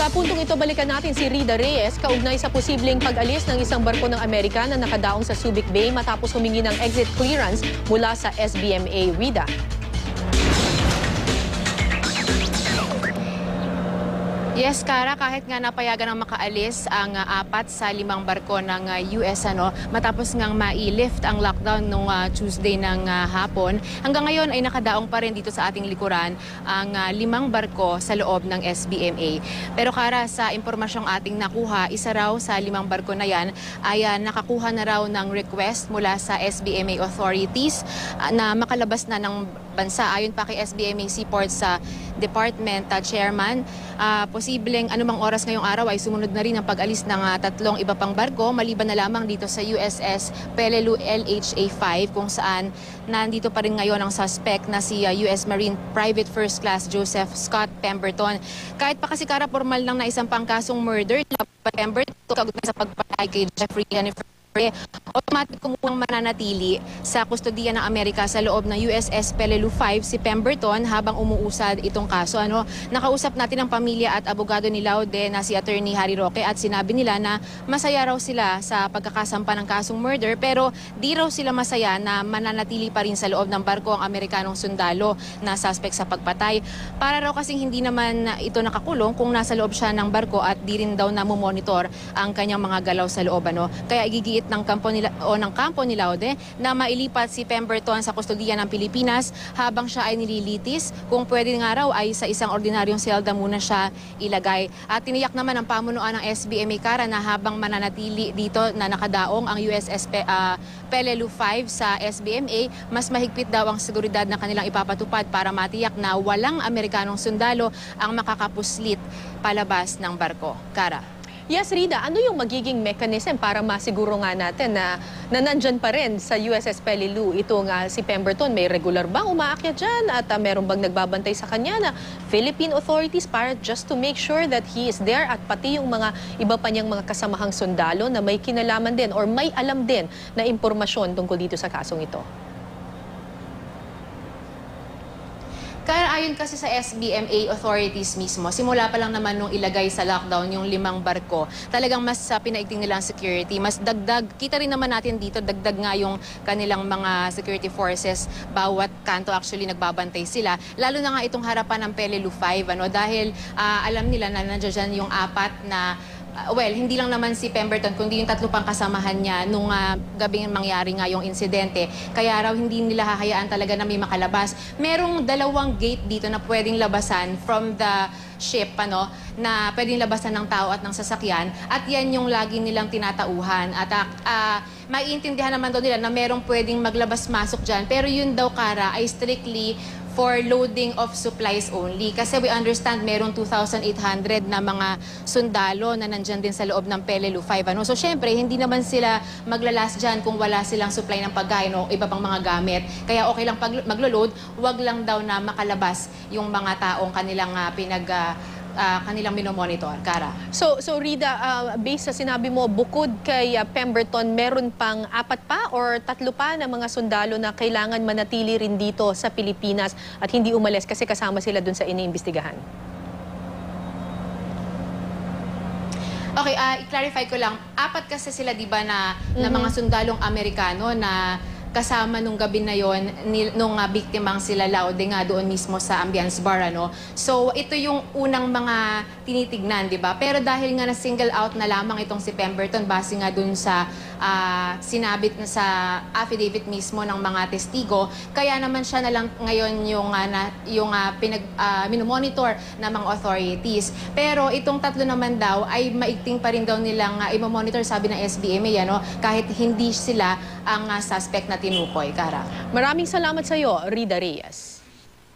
Sa puntong ito, balikan natin si Rida Reyes kaugnay sa posibleng pag-alis ng isang barko ng Amerika na nakadaong sa Subic Bay matapos humingi ng exit clearance mula sa SBMA. Rida. Yes, Kara, kahit nga napayagan ng makaalis ang 4 sa 5 barko ng US matapos ngang ma-lift ang lockdown nung Tuesday ng hapon, hanggang ngayon ay nakadaong pa rin dito sa ating likuran ang 5 barko sa loob ng SBMA. Pero Kara, sa impormasyong ating nakuha, isa raw sa 5 barko na yan ay nakakuha na raw ng request mula sa SBMA authorities na makalabas na ng bansa. Ayon pa kay SBMA Seaports sa Department Chairman, posibleng anumang oras ngayong araw ay sumunod na rin ang pag-alis ng 3 iba pang barko, maliban na lamang dito sa USS Peleliu LHA-5 kung saan nandito pa rin ngayon ang suspect na si US Marine Private First Class Joseph Scott Pemberton. Kahit pa kasi Kara, formal lang na isang pangkasong murder na Pemberton kaugnay sa pagpatay kay Jeffrey Hennifer, automatic kumuhang mananatili sa kustodiya ng Amerika sa loob ng USS Peleliu 5 si Pemberton habang umuusad itong kaso. Nakausap natin ang pamilya at abogado ni Laude na si Attorney Harry Roque at sinabi nila na masaya raw sila sa pagkakasampa ng kasong murder pero di raw sila masaya na mananatili pa rin sa loob ng barko ang Amerikanong sundalo na suspect sa pagpatay. Para raw kasing hindi naman ito nakakulong kung nasa loob siya ng barko at di rin daw namomonitor ang kanyang mga galaw sa loob. Kaya igigiit ng kampo ni Laude na mailipat si Pemberton sa kustodiya ng Pilipinas habang siya ay nililitis. Kung pwede nga raw ay sa isang ordinaryong selda muna siya ilagay. At tiniyak naman ng pamunuan ng SBMA Kara na habang mananatili dito na nakadaong ang USS Peleliu 5 sa SBMA, mas mahigpit daw ang seguridad na kanilang ipapatupad para matiyak na walang Amerikanong sundalo ang makakapuslit palabas ng barko. Kara. Yes, Rida, ano yung magiging mechanism para masiguro nga natin na nandyan pa rin sa USS Peleliu itong si Pemberton? May regular bang umaakyat dyan at meron bang nagbabantay sa kanya na Philippine authorities para just to make sure that he is there at pati yung mga iba pa niyang mga kasamahang sundalo na may kinalaman din or may alam din na impormasyon tungkol dito sa kasong ito? Kaya ayon kasi sa SBMA authorities mismo, simula pa lang naman nung ilagay sa lockdown yung 5 barko, talagang mas pinaigting nila ang security, mas dagdag, kita rin naman natin dito, dagdag nga yung kanilang mga security forces, bawat kanto actually nagbabantay sila, lalo na nga itong harapan ng Peleliu 5, dahil alam nila na nandiyan yung 4 na hindi lang naman si Pemberton, kundi yung 3 pang kasamahan niya nung gabing mangyari nga yung insidente. Kaya raw hindi nila hahayaan talaga na may makalabas. Merong 2 gate dito na pwedeng labasan from the ship, na pwedeng labasan ng tao at ng sasakyan. At yan yung lagi nilang tinatauhan. At maiintindihan naman daw nila na merong pwedeng maglabas-masok dyan. Pero yun daw, Kara, ay strictly for loading of supplies only. Kasi we understand merong 2,800 na mga sundalo na nandyan din sa loob ng Peleliu 5. So syempre, hindi naman sila maglalas dyan kung wala silang supply ng pagkain o iba pang mga gamit. Kaya okay lang maglo-load, wag lang daw na makalabas yung mga taong kanilang kanilang minomonitor. Kara. So Rida, based sa sinabi mo, bukod kay Pemberton, meron pang 4 pa or 3 pa na mga sundalo na kailangan manatili rin dito sa Pilipinas at hindi umalis kasi kasama sila dun sa iniimbestigahan? Okay, i-clarify ko lang. 4 kasi sila, di ba, na mga sundalong Amerikano na kasama nung gabi na yon nung biktimang sila Laude nga doon mismo sa Ambiance Bar. So ito yung unang mga tinitignan, di ba? Pero dahil nga na single out na lamang itong si Pemberton base nga doon sa sinabit na sa affidavit mismo ng mga testigo, kaya naman siya na lang ngayon yung minomonitor ng mga authorities. Pero itong 3 naman daw ay maigting pa rin daw nilang i-monitor, sabi ng SBMA, kahit hindi sila ang suspect na tinukoy. Kara. Maraming salamat sa iyo, Rida Reyes.